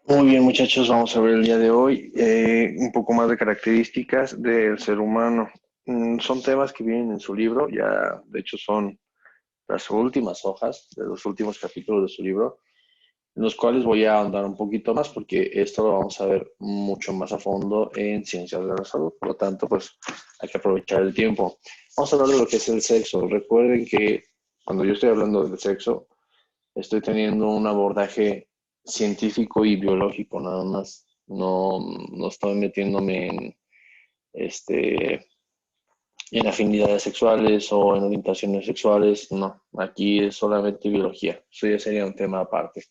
Muy bien, muchachos, vamos a ver el día de hoy un poco más de características del ser humano. Son temas que vienen en su libro, ya de hecho son las últimas hojas de los últimos capítulos de su libro, en los cuales voy a ahondar un poquito más porque esto lo vamos a ver mucho más a fondo en ciencias de la salud. Por lo tanto, pues hay que aprovechar el tiempo. Vamos a hablar de lo que es el sexo. Recuerden que cuando yo estoy hablando del sexo, estoy teniendo un abordaje científico y biológico nada más. No estoy metiéndome este, en afinidades sexuales o en orientaciones sexuales. No, aquí es solamente biología. Eso ya sería un tema aparte.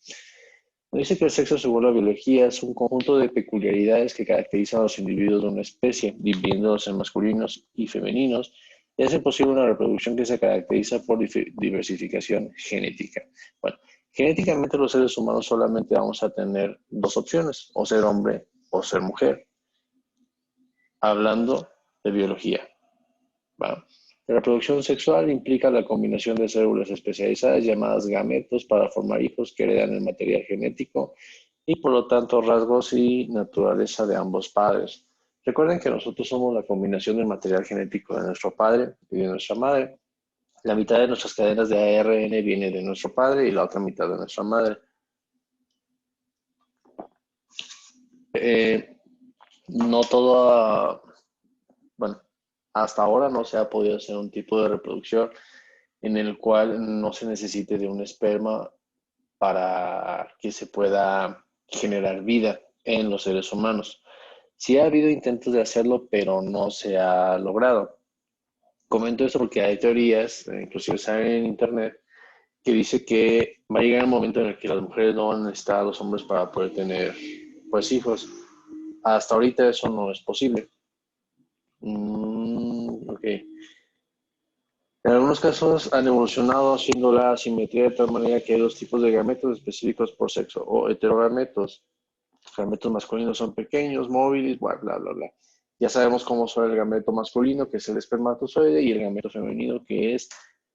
Dice que el sexo, según la biología, es un conjunto de peculiaridades que caracterizan a los individuos de una especie, dividiéndolos en masculinos y femeninos, y hacen posible una reproducción que se caracteriza por diversificación genética. Bueno, genéticamente los seres humanos solamente vamos a tener dos opciones, o ser hombre o ser mujer, hablando de biología. ¿Va? La reproducción sexual implica la combinación de células especializadas llamadas gametos para formar hijos que heredan el material genético y por lo tanto rasgos y naturaleza de ambos padres. Recuerden que nosotros somos la combinación del material genético de nuestro padre y de nuestra madre. La mitad de nuestras cadenas de ARN viene de nuestro padre y la otra mitad de nuestra madre. Eh, no toda, bueno, hasta ahora no se ha podido hacer un tipo de reproducción en el cual no se necesite de un esperma para que se pueda generar vida en los seres humanos. Sí ha habido intentos de hacerlo, pero no se ha logrado. Comento esto porque hay teorías, inclusive salen en internet, que dice que va a llegar un momento en el que las mujeres no van a necesitar a los hombres para poder tener pues hijos. Hasta ahorita eso no es posible. Ok. En algunos casos han evolucionado haciendo la asimetría de tal manera que hay dos tipos de gametos específicos por sexo, o heterogametos. Los gametos masculinos son pequeños, móviles, bla, bla, bla, bla. Ya sabemos cómo son el gameto masculino, que es el espermatozoide, y el gameto femenino, que es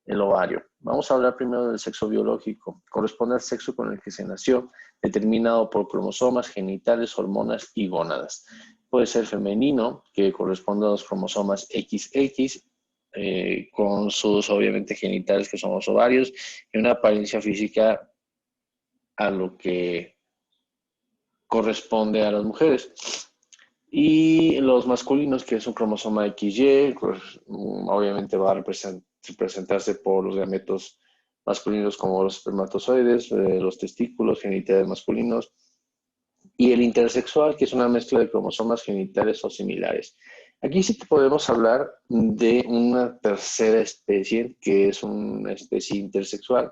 el ovario. Vamos a hablar primero del sexo biológico. Corresponde al sexo con el que se nació, determinado por cromosomas, genitales, hormonas y gónadas. Puede ser femenino, que corresponde a los cromosomas XX, con sus obviamente genitales, que son los ovarios, y una apariencia física a lo que corresponde a las mujeres. Y los masculinos, que es un cromosoma XY, pues, obviamente va a representarse por los gametos masculinos como los espermatozoides, los testículos, genitales masculinos, y el intersexual, que es una mezcla de cromosomas genitales o similares. Aquí sí que podemos hablar de una tercera especie, que es una especie intersexual.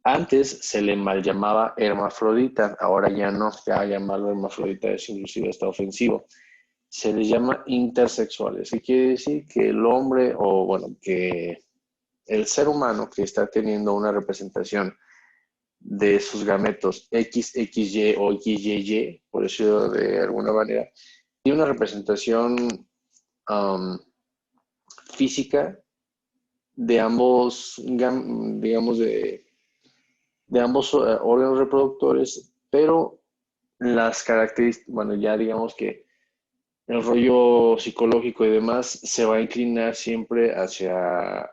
Antes se le mal llamaba hermafrodita, ahora ya no, ya llamarlo hermafrodita es inclusive hasta ofensivo. Se les llama intersexuales. ¿Qué quiere decir? Que el hombre, o bueno, que el ser humano que está teniendo una representación de sus gametos XXY o XYY, por decirlo de alguna manera, tiene una representación um, física de ambos, digamos, de ambos órganos reproductores, pero las características, bueno, ya digamos que el rollo psicológico y demás se va a inclinar siempre hacia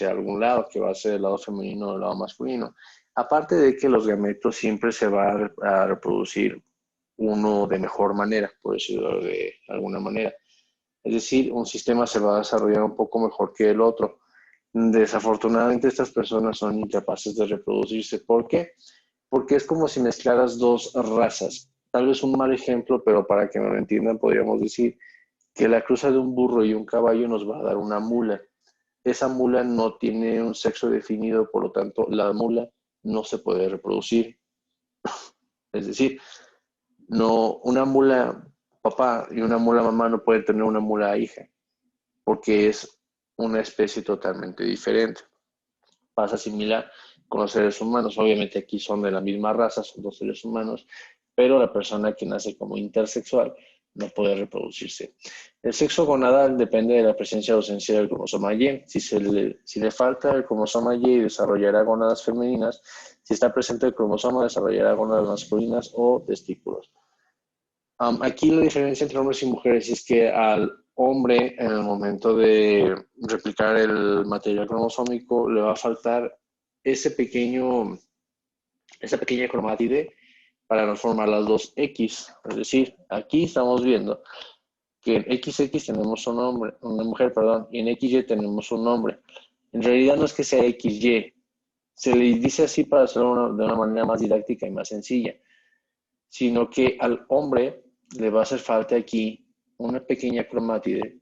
algún lado, que va a ser el lado femenino o el lado masculino. Aparte de que los gametos siempre se va a reproducir uno de mejor manera, por decirlo de alguna manera. Es decir, un sistema se va a desarrollar un poco mejor que el otro. Desafortunadamente, estas personas son incapaces de reproducirse. ¿Por qué? Porque es como si mezclaras dos razas. Tal vez un mal ejemplo, pero para que me lo entiendan, podríamos decir que la cruza de un burro y un caballo nos va a dar una mula. Esa mula no tiene un sexo definido, por lo tanto, la mula no se puede reproducir. Es decir, no, una mula papá y una mula mamá no pueden tener una mula hija, porque es una especie totalmente diferente. Pasa similar con los seres humanos. Obviamente aquí son de la misma raza, son dos seres humanos, pero la persona que nace como intersexual no poder reproducirse. El sexo gonadal depende de la presencia o ausencia del cromosoma Y. Si le falta el cromosoma Y, desarrollará gónadas femeninas. Si está presente el cromosoma, desarrollará gónadas masculinas o testículos. Aquí la diferencia entre hombres y mujeres es que al hombre, en el momento de replicar el material cromosómico, le va a faltar esa pequeña cromátide para no formar las dos X. Es decir, aquí estamos viendo que en XX tenemos una mujer, perdón, y en XY tenemos un hombre. En realidad no es que sea XY, se le dice así para hacerlo de una manera más didáctica y más sencilla, sino que al hombre le va a hacer falta aquí una pequeña cromátide,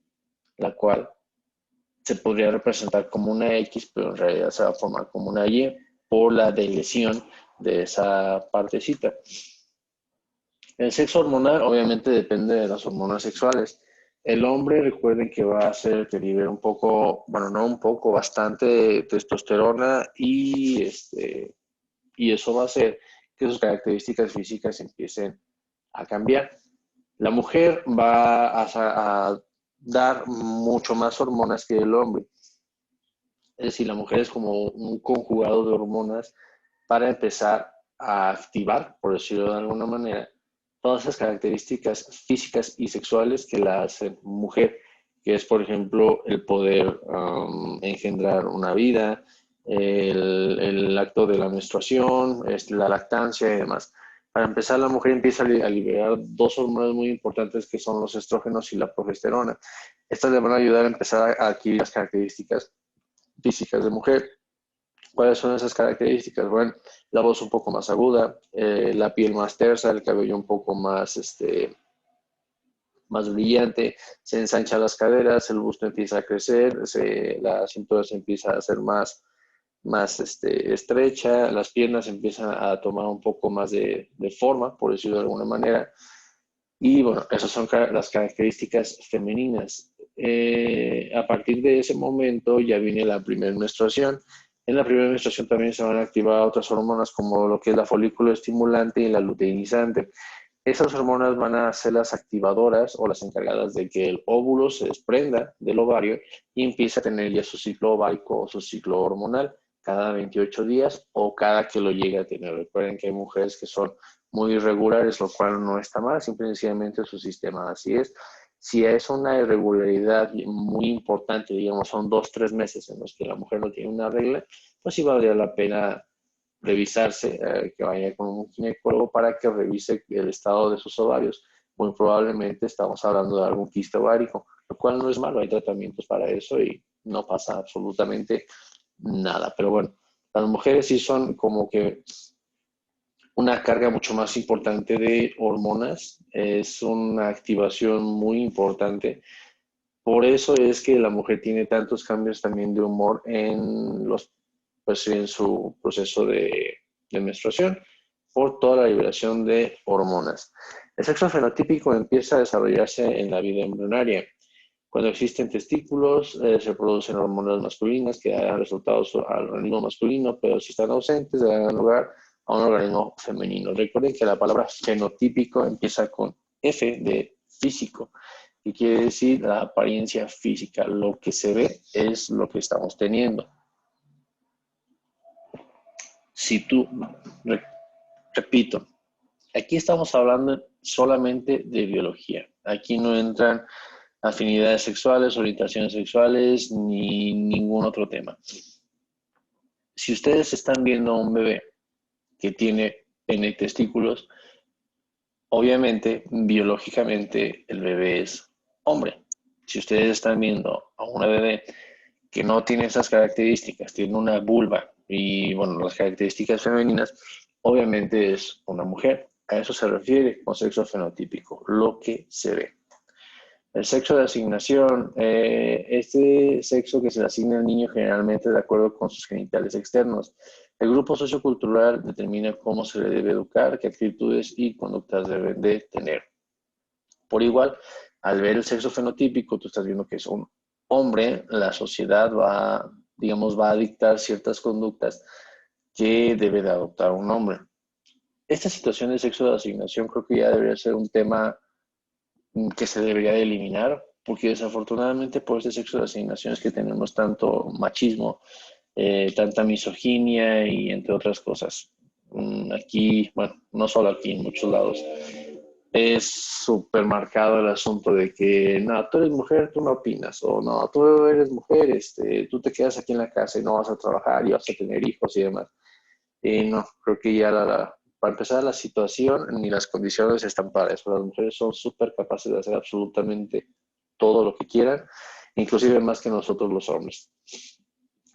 la cual se podría representar como una X, pero en realidad se va a formar como una Y por la deleción de esa partecita. El sexo hormonal obviamente depende de las hormonas sexuales. El hombre, recuerden que va a ser el que libera un poco, bueno, no un poco, bastante testosterona y eso va a hacer que sus características físicas empiecen a cambiar. La mujer va a dar mucho más hormonas que el hombre. Es decir, la mujer es como un conjugado de hormonas para empezar a activar, por decirlo de alguna manera, todas esas características físicas y sexuales que la hacen mujer, que es, por ejemplo, el poder engendrar una vida, el acto de la menstruación, la lactancia y demás. Para empezar, la mujer empieza a liberar dos hormonas muy importantes que son los estrógenos y la progesterona. Estas le van a ayudar a empezar a adquirir las características físicas de mujer. ¿Cuáles son esas características? Bueno, la voz un poco más aguda, la piel más tersa, el cabello un poco más brillante, se ensanchan las caderas, el busto empieza a crecer, la cintura se empieza a hacer más estrecha, las piernas empiezan a tomar un poco más de forma, por decirlo de alguna manera. Y bueno, esas son las características femeninas. A partir de ese momento ya viene la primera menstruación. En la primera menstruación también se van a activar otras hormonas como lo que es la folículo estimulante y la luteinizante. Esas hormonas van a ser las activadoras o las encargadas de que el óvulo se desprenda del ovario y empiece a tener ya su ciclo ovárico o su ciclo hormonal cada 28 días o cada que lo llegue a tener. Recuerden que hay mujeres que son muy irregulares, lo cual no está mal, simplemente su sistema así es. Si es una irregularidad muy importante, digamos, son 2 o 3 meses en los que la mujer no tiene una regla, pues sí valdría la pena revisarse, que vaya con un ginecólogo para que revise el estado de sus ovarios. Muy probablemente estamos hablando de algún quiste ovárico, lo cual no es malo, hay tratamientos para eso y no pasa absolutamente nada. Pero bueno, las mujeres sí son como que una carga mucho más importante de hormonas, es una activación muy importante. Por eso es que la mujer tiene tantos cambios también de humor pues, en su proceso de menstruación, por toda la liberación de hormonas. El sexo fenotípico empieza a desarrollarse en la vida embrionaria. Cuando existen testículos, se producen hormonas masculinas que dan resultados al organismo masculino, pero si están ausentes, dan lugar a un organismo femenino. Recuerden que la palabra fenotípico empieza con F de físico, que quiere decir la apariencia física. Lo que se ve es lo que estamos teniendo. Si tú, repito, aquí estamos hablando solamente de biología. Aquí no entran afinidades sexuales, orientaciones sexuales, ni ningún otro tema. Si ustedes están viendo a un bebé que tiene pene y testículos, obviamente, biológicamente, el bebé es hombre. Si ustedes están viendo a una bebé que no tiene esas características, tiene una vulva y, bueno, las características femeninas, obviamente es una mujer. A eso se refiere con sexo fenotípico, lo que se ve. El sexo de asignación, este sexo que se le asigna al niño generalmente de acuerdo con sus genitales externos. El grupo sociocultural determina cómo se le debe educar, qué actitudes y conductas deben de tener. Por igual, al ver el sexo fenotípico, tú estás viendo que es un hombre, la sociedad va a dictar ciertas conductas que debe de adoptar un hombre. Esta situación de sexo de asignación creo que ya debería ser un tema que se debería de eliminar, porque desafortunadamente por este sexo de asignaciones que tenemos tanto machismo, tanta misoginia y entre otras cosas. Aquí, bueno, no solo aquí, en muchos lados, es súper marcado el asunto de que, no, tú eres mujer, tú no opinas, o no, tú eres mujer, tú te quedas aquí en la casa y no vas a trabajar y vas a tener hijos y demás. Y no, creo que ya para empezar la situación ni las condiciones están para eso. Las mujeres son súper capaces de hacer absolutamente todo lo que quieran, inclusive más que nosotros los hombres.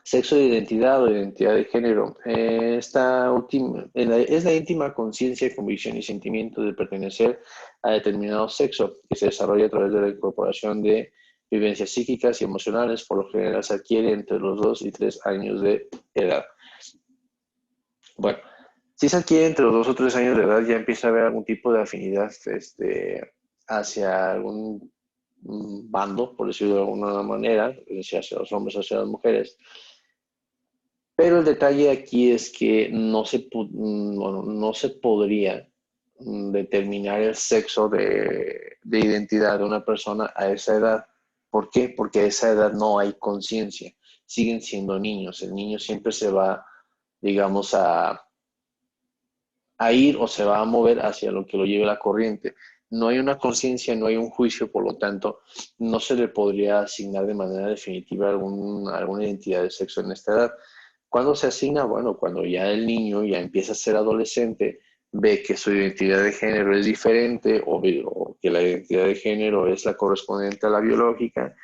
Sexo de identidad o identidad de género. Esta última es la íntima conciencia, convicción y sentimiento de pertenecer a determinado sexo que se desarrolla a través de la incorporación de vivencias psíquicas y emocionales. Por lo general se adquiere entre los 2 y 3 años de edad. Bueno, si se adquiere entre los 2 o 3 años de edad, ya empieza a haber algún tipo de afinidad hacia algún bando, por decirlo de alguna manera, es decir, hacia los hombres, hacia las mujeres. Pero el detalle aquí es que bueno, no se podría determinar el sexo de identidad de una persona a esa edad. ¿Por qué? Porque a esa edad no hay conciencia. Siguen siendo niños. El niño siempre se va, digamos, a ir o se va a mover hacia lo que lo lleve la corriente. No hay una conciencia, no hay un juicio, por lo tanto, no se le podría asignar de manera definitiva alguna identidad de sexo en esta edad. ¿Cuándo se asigna? Bueno, cuando ya el niño ya empieza a ser adolescente, ve que su identidad de género es diferente o que la identidad de género es la correspondiente a la biológica.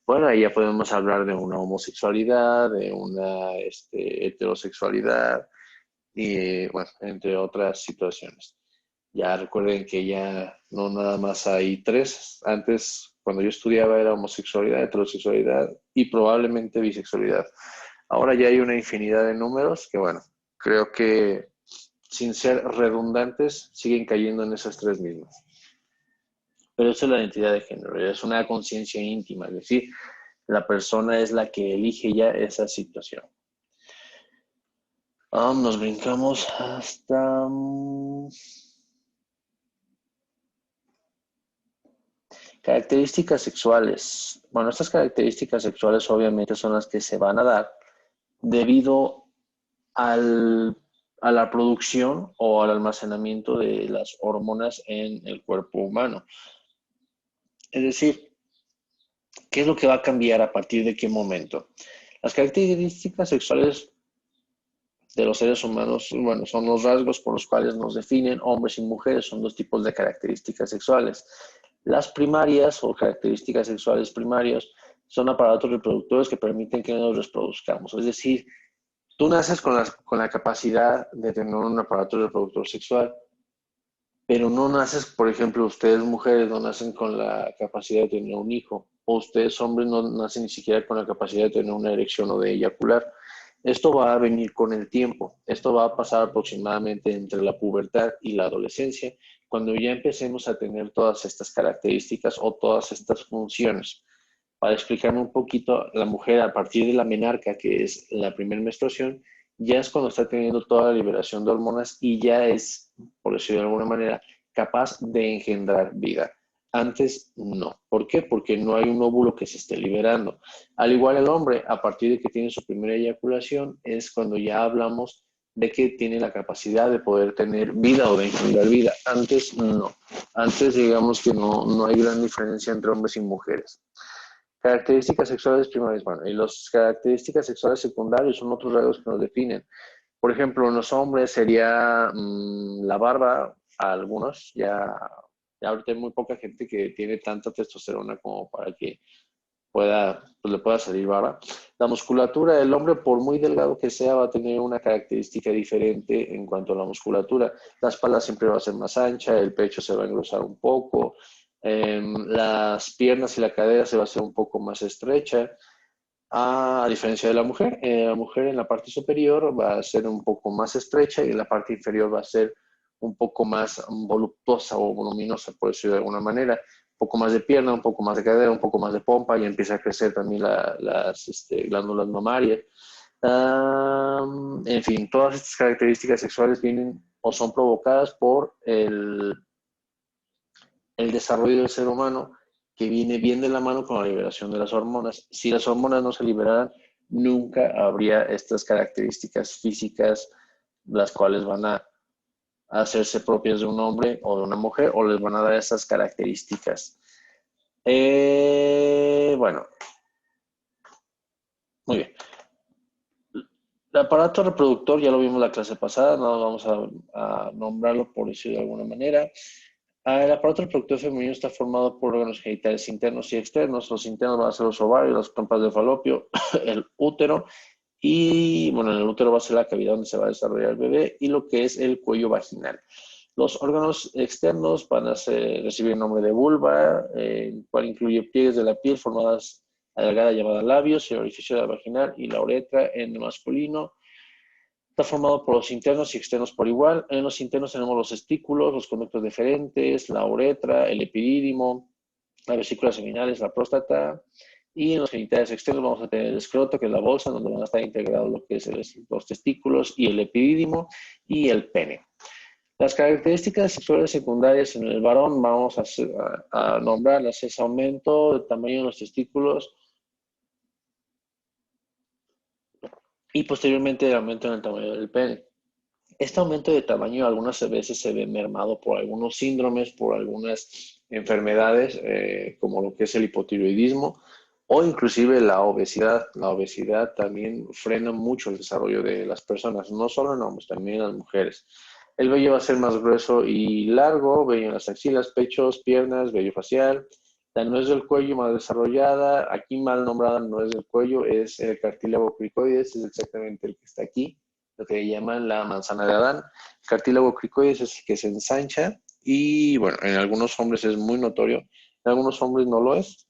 Bueno, ahí ya podemos hablar de una homosexualidad, de una heterosexualidad y, bueno, entre otras situaciones. Ya recuerden que ya no nada más hay tres. Antes, cuando yo estudiaba, era homosexualidad, heterosexualidad y probablemente bisexualidad. Ahora ya hay una infinidad de números que, bueno, creo que sin ser redundantes, siguen cayendo en esas tres mismas. Pero eso es la identidad de género, es una conciencia íntima, es decir, la persona es la que elige ya esa situación. Nos brincamos hasta... características sexuales. Bueno, estas características sexuales obviamente son las que se van a dar debido a la producción o al almacenamiento de las hormonas en el cuerpo humano. Es decir, ¿qué es lo que va a cambiar a partir de qué momento? Las características sexuales de los seres humanos, bueno, son los rasgos por los cuales nos definen hombres y mujeres, son dos tipos de características sexuales. Las primarias o características sexuales primarias son aparatos reproductores que permiten que nos reproduzcamos, es decir, tú naces con la capacidad de tener un aparato reproductor sexual, pero no naces, por ejemplo, ustedes mujeres no nacen con la capacidad de tener un hijo, o ustedes hombres no nacen ni siquiera con la capacidad de tener una erección o de eyacular. Esto va a venir con el tiempo, esto va a pasar aproximadamente entre la pubertad y la adolescencia, cuando ya empecemos a tener todas estas características o todas estas funciones. Para explicarme un poquito, la mujer a partir de la menarca, que es la primera menstruación, ya es cuando está teniendo toda la liberación de hormonas y ya es, por decirlo de alguna manera, capaz de engendrar vida. Antes no. ¿Por qué? Porque no hay un óvulo que se esté liberando. Al igual el hombre, a partir de que tiene su primera eyaculación, es cuando ya hablamos de que tiene la capacidad de poder tener vida o de engendrar vida. Antes no. Antes digamos que no hay gran diferencia entre hombres y mujeres. Características sexuales primarias, bueno, y las características sexuales secundarias son otros rasgos que nos definen. Por ejemplo, en los hombres sería la barba, a algunos, ya ahorita hay muy poca gente que tiene tanta testosterona como para que pues le pueda salir barba. La musculatura del hombre, por muy delgado que sea, va a tener una característica diferente en cuanto a la musculatura. La espalda siempre va a ser más ancha, el pecho se va a engrosar un poco, las piernas y la cadera se va a hacer un poco más estrecha. A diferencia de la mujer en la parte superior va a ser un poco más estrecha y en la parte inferior va a ser un poco más voluptuosa o voluminosa, por decirlo de alguna manera. Un poco más de pierna, un poco más de cadera, un poco más de pompa y empieza a crecer también las glándulas mamarias. En fin, todas estas características sexuales vienen o son provocadas por el desarrollo del ser humano, que viene bien de la mano con la liberación de las hormonas. Si las hormonas no se liberaran, nunca habría estas características físicas, las cuales van a hacerse propias de un hombre o de una mujer, o les van a dar esas características. Bueno, muy bien. El aparato reproductor, ya lo vimos la clase pasada, no vamos a nombrarlo por decirlo de alguna manera. El aparato reproductor femenino está formado por órganos genitales internos y externos. Los internos van a ser los ovarios, las trompas de falopio, el útero, y bueno, en el útero va a ser la cavidad donde se va a desarrollar el bebé, y lo que es el cuello vaginal. Los órganos externos van a recibir el nombre de vulva, el cual incluye pliegues de la piel formadas alargada llamada labios, el orificio de la vaginal y la uretra en el masculino. Está formado por los internos y externos por igual. En los internos tenemos los testículos, los conductos deferentes, la uretra, el epidídimo, las vesículas seminales, la próstata. Y en los genitales externos vamos a tener el escroto, que es la bolsa, donde van a estar integrados lo que es los testículos y el epidídimo y el pene. Las características sexuales secundarias en el varón vamos a nombrarlas: es aumento del tamaño de los testículos y posteriormente el aumento en el tamaño del pene. Este aumento de tamaño algunas veces se ve mermado por algunos síndromes, por algunas enfermedades, como lo que es el hipotiroidismo o inclusive la obesidad. La obesidad también frena mucho el desarrollo de las personas, no solo en hombres, también en las mujeres. El vello va a ser más grueso y largo, vello en las axilas, pechos, piernas, vello facial. La nuez del cuello más desarrollada, aquí mal nombrada nuez del cuello, es el cartílago cricoides, es exactamente el que está aquí, lo que llaman la manzana de Adán. El cartílago cricoides es el que se ensancha y bueno, en algunos hombres es muy notorio, en algunos hombres no lo es.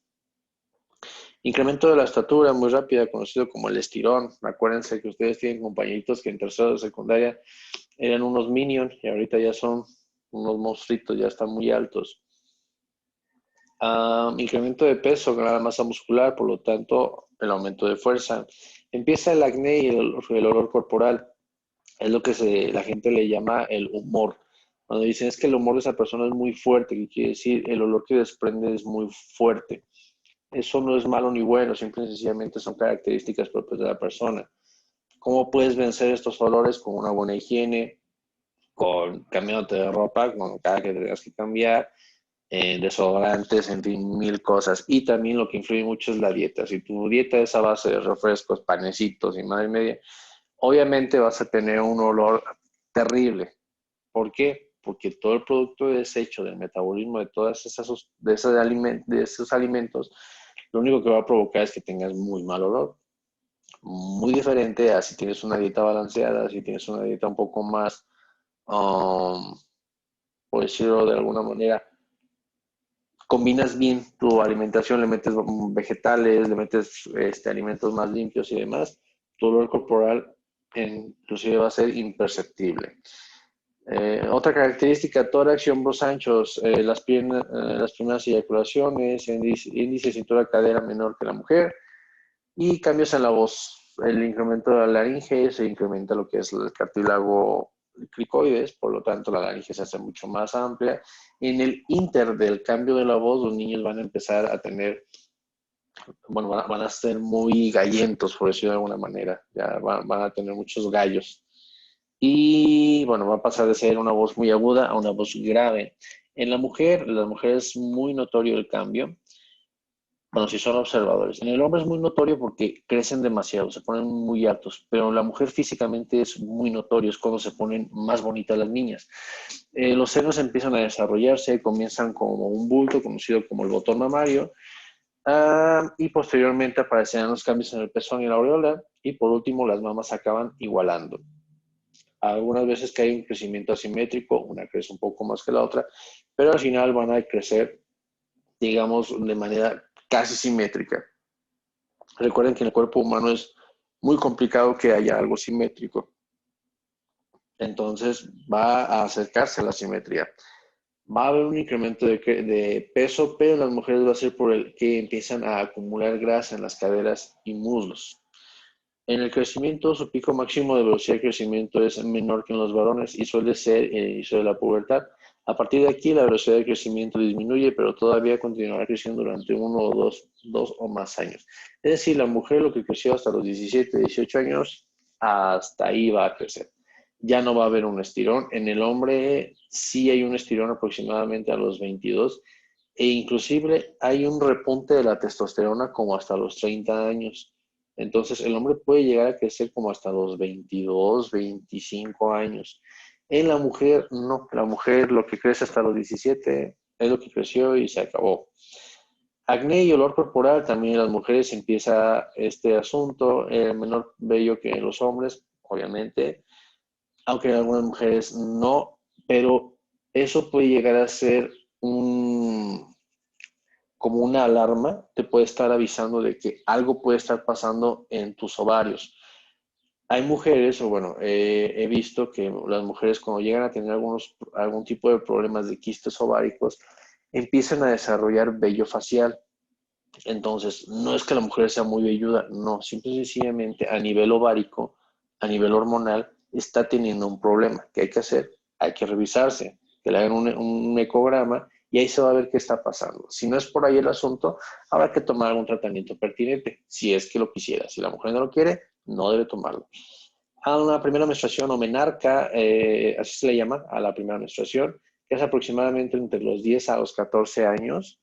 Incremento de la estatura muy rápida, conocido como el estirón. Acuérdense que ustedes tienen compañeritos que en tercero de secundaria eran unos minions y ahorita ya son unos monstruitos, ya están muy altos. Incremento de peso, gran masa muscular, por lo tanto, el aumento de fuerza. Empieza el acné y el olor corporal. Es lo que la gente le llama el humor. Cuando dicen es que el humor de esa persona es muy fuerte, que quiere decir el olor que desprende es muy fuerte. Eso no es malo ni bueno, simple y sencillamente son características propias de la persona. ¿Cómo puedes vencer estos olores? Con una buena higiene, con cambiándote de ropa, con cada que tengas que cambiar, desodorantes, en fin, mil cosas. Y también lo que influye mucho es la dieta. Si tu dieta es a base de refrescos, panecitos y madre media, obviamente vas a tener un olor terrible. ¿Por qué? Porque todo el producto de desecho del metabolismo de todas de esos alimentos, lo único que va a provocar es que tengas muy mal olor. Muy diferente a si tienes una dieta balanceada, si tienes una dieta un poco más, um, por decirlo de alguna manera, combinas bien tu alimentación, le metes vegetales, le metes alimentos más limpios y demás, tu olor corporal inclusive va a ser imperceptible. Otra característica, tórax y hombros anchos, las primeras eyaculaciones, índice de cintura cadera menor que la mujer y cambios en la voz. El incremento de la laringe se incrementa lo que es el cartílago cricoides, por lo tanto la laringe se hace mucho más amplia. En el inter del cambio de la voz, los niños van a empezar a tener, bueno, van a ser muy gallentos, por decirlo de alguna manera, ya van a tener muchos gallos. Y bueno, va a pasar de ser una voz muy aguda a una voz grave. En la mujer es muy notorio el cambio. Bueno, si son observadores. En el hombre es muy notorio porque crecen demasiado, se ponen muy altos, pero en la mujer físicamente es muy notorio, es cuando se ponen más bonitas las niñas. Los senos empiezan a desarrollarse, comienzan como un bulto conocido como el botón mamario, y posteriormente aparecerán los cambios en el pezón y la aureola, y por último las mamas se acaban igualando. Algunas veces que hay un crecimiento asimétrico, una crece un poco más que la otra, pero al final van a crecer, digamos, de manera casi simétrica. Recuerden que en el cuerpo humano es muy complicado que haya algo simétrico. Entonces va a acercarse a la simetría. Va a haber un incremento de peso, pero en las mujeres va a ser por el que empiezan a acumular grasa en las caderas y muslos. En el crecimiento, su pico máximo de velocidad de crecimiento es menor que en los varones y suele ser el inicio de la pubertad. A partir de aquí, la velocidad de crecimiento disminuye, pero todavía continuará creciendo durante uno o dos o más años. Es decir, la mujer lo que creció hasta los 17, 18 años, hasta ahí va a crecer. Ya no va a haber un estirón. En el hombre sí hay un estirón aproximadamente a los 22 e inclusive hay un repunte de la testosterona como hasta los 30 años. Entonces el hombre puede llegar a crecer como hasta los 22, 25 años. En la mujer, no. La mujer lo que crece hasta los 17 es lo que creció y se acabó. Acné y olor corporal, también en las mujeres empieza este asunto, menor vello que en los hombres, obviamente, aunque en algunas mujeres no, pero eso puede llegar a ser como una alarma, te puede estar avisando de que algo puede estar pasando en tus ovarios. Hay mujeres, o bueno, he visto que las mujeres cuando llegan a tener algún tipo de problemas de quistes ováricos, empiezan a desarrollar vello facial. Entonces, no es que la mujer sea muy velluda, no, simple y sencillamente a nivel ovárico, a nivel hormonal, está teniendo un problema. ¿Qué hay que hacer? Hay que revisarse, que le hagan un ecograma y ahí se va a ver qué está pasando. Si no es por ahí el asunto, habrá que tomar algún tratamiento pertinente, si es que lo quisiera. Si la mujer no lo quiere, no debe tomarlo. A una primera menstruación o menarca, así se le llama a la primera menstruación, que es aproximadamente entre los 10 a los 14 años.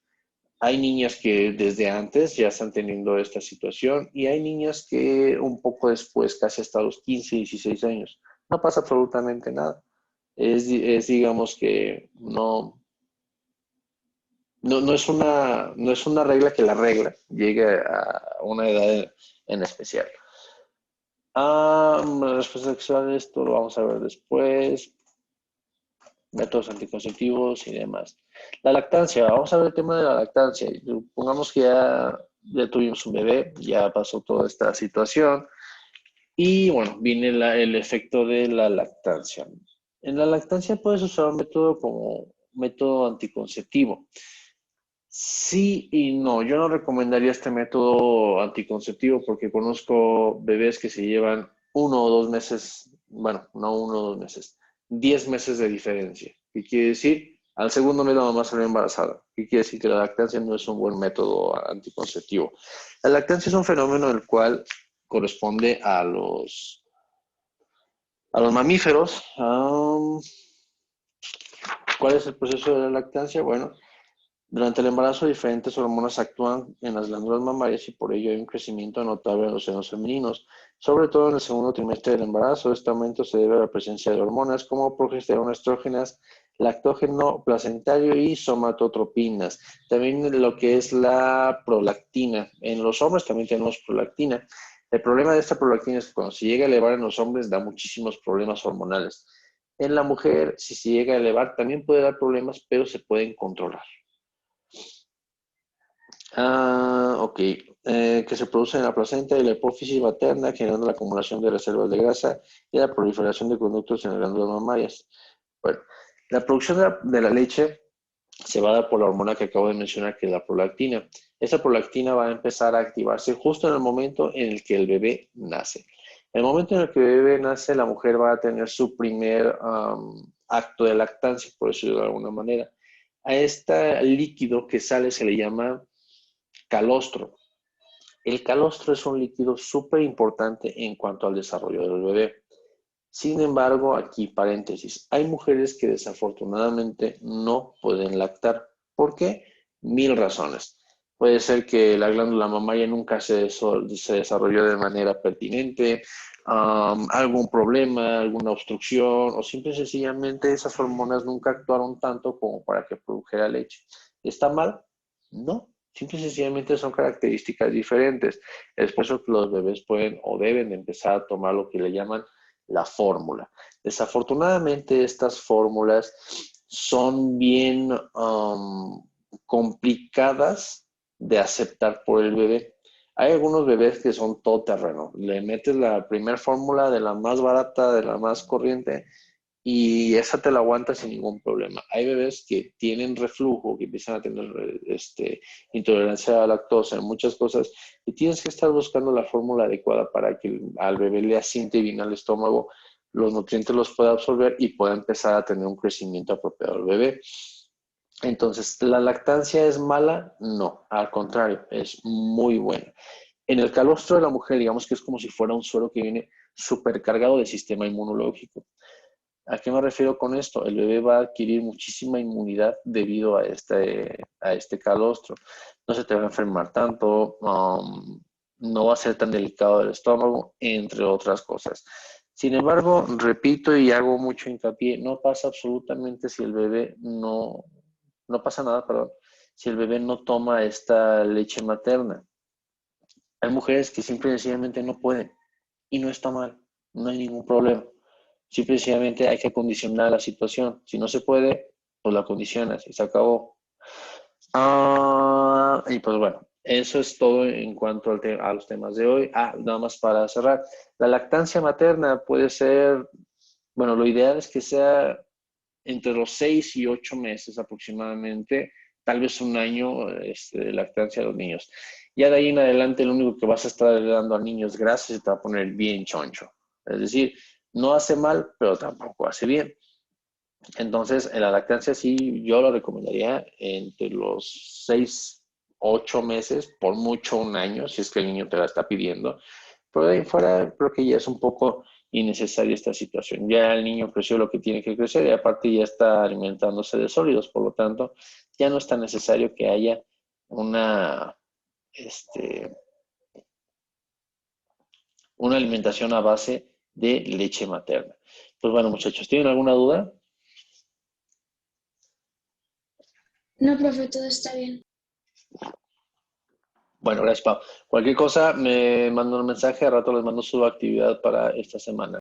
Hay niñas que desde antes ya están teniendo esta situación y hay niñas que un poco después, casi hasta los 15, 16 años. No pasa absolutamente nada. Digamos que no es una regla que la regla llegue a una edad en especial. La respuesta sexual, esto lo vamos a ver después. Métodos anticonceptivos y demás. La lactancia, vamos a ver el tema de la lactancia. Pongamos que ya tuvimos un bebé, ya pasó toda esta situación y bueno, viene el efecto de la lactancia. En la lactancia puedes usar un método como método anticonceptivo. Sí y no, yo no recomendaría este método anticonceptivo porque conozco bebés que se llevan 1 o 2 meses, bueno, no 1 o 2 meses, 10 meses de diferencia. ¿Qué quiere decir? Al segundo mes la mamá salió embarazada. ¿Qué quiere decir? Que la lactancia no es un buen método anticonceptivo. La lactancia es un fenómeno el cual corresponde a los mamíferos. ¿Cuál es el proceso de la lactancia? Bueno, durante el embarazo, diferentes hormonas actúan en las glándulas mamarias y por ello hay un crecimiento notable en los senos femeninos. Sobre todo en el segundo trimestre del embarazo, este aumento se debe a la presencia de hormonas como progesterona, estrógenas, lactógeno placentario y somatotropinas. También lo que es la prolactina. En los hombres también tenemos prolactina. El problema de esta prolactina es que cuando se llega a elevar en los hombres da muchísimos problemas hormonales. En la mujer, si se llega a elevar, también puede dar problemas, pero se pueden controlar. Ok. Que se produce en la placenta y la hipófisis materna, generando la acumulación de reservas de grasa y la proliferación de conductos en las glándulas mamarias. Bueno, la producción de la leche se va a dar por la hormona que acabo de mencionar, que es la prolactina. Esa prolactina va a empezar a activarse justo en el momento en el que el bebé nace. En el momento en el que el bebé nace, la mujer va a tener su primer acto de lactancia, por decirlo de alguna manera. A este líquido que sale se le llama calostro. El calostro es un líquido súper importante en cuanto al desarrollo del bebé. Sin embargo, aquí paréntesis, hay mujeres que desafortunadamente no pueden lactar. ¿Por qué? Mil razones. Puede ser que la glándula mamaria nunca se desarrolló de manera pertinente, algún problema, alguna obstrucción, o simple y sencillamente esas hormonas nunca actuaron tanto como para que produjera leche. ¿Está mal? No. Simple y sencillamente son características diferentes. Es por eso que los bebés pueden o deben empezar a tomar lo que le llaman la fórmula. Desafortunadamente estas fórmulas son bien complicadas de aceptar por el bebé. Hay algunos bebés que son todoterreno. Le metes la primera fórmula de la más barata, de la más corriente, y esa te la aguanta sin ningún problema. Hay bebés que tienen reflujo, que empiezan a tener intolerancia a la lactosa, en muchas cosas, y tienes que estar buscando la fórmula adecuada para que al bebé le asiente bien al estómago, los nutrientes los pueda absorber y pueda empezar a tener un crecimiento apropiado al bebé. Entonces, ¿la lactancia es mala? No, al contrario, es muy buena. En el calostro de la mujer, digamos que es como si fuera un suero que viene supercargado del sistema inmunológico. ¿A qué me refiero con esto? El bebé va a adquirir muchísima inmunidad debido a este calostro. No se te va a enfermar tanto, no va a ser tan delicado del estómago, entre otras cosas. Sin embargo, repito y hago mucho hincapié, no pasa absolutamente si el bebé no pasa nada, perdón, si el bebé no toma esta leche materna. Hay mujeres que simple y sencillamente no pueden y no está mal, no hay ningún problema. Simple y sencillamente hay que acondicionar la situación. Si no se puede, pues la acondicionas y se acabó. Y pues bueno, eso es todo en cuanto a los temas de hoy. Nada más para cerrar. La lactancia materna puede ser, bueno, lo ideal es que sea entre los 6 y 8 meses aproximadamente, tal vez un año de lactancia a los niños. Ya de ahí en adelante, lo único que vas a estar dando al niño es grasa y se te va a poner bien choncho. Es decir, no hace mal, pero tampoco hace bien. Entonces, en la lactancia sí, yo lo recomendaría entre los 6, 8 meses, por mucho un año, si es que el niño te la está pidiendo. Pero de ahí fuera, creo que ya es un poco innecesaria esta situación. Ya el niño creció lo que tiene que crecer y aparte ya está alimentándose de sólidos, por lo tanto, ya no es tan necesario que haya una, este, una alimentación a base de leche materna. Pues bueno, muchachos, ¿tienen alguna duda? No, profe, todo está bien. Bueno, gracias, Pau. Cualquier cosa, me mando un mensaje, a rato les mando su actividad para esta semana.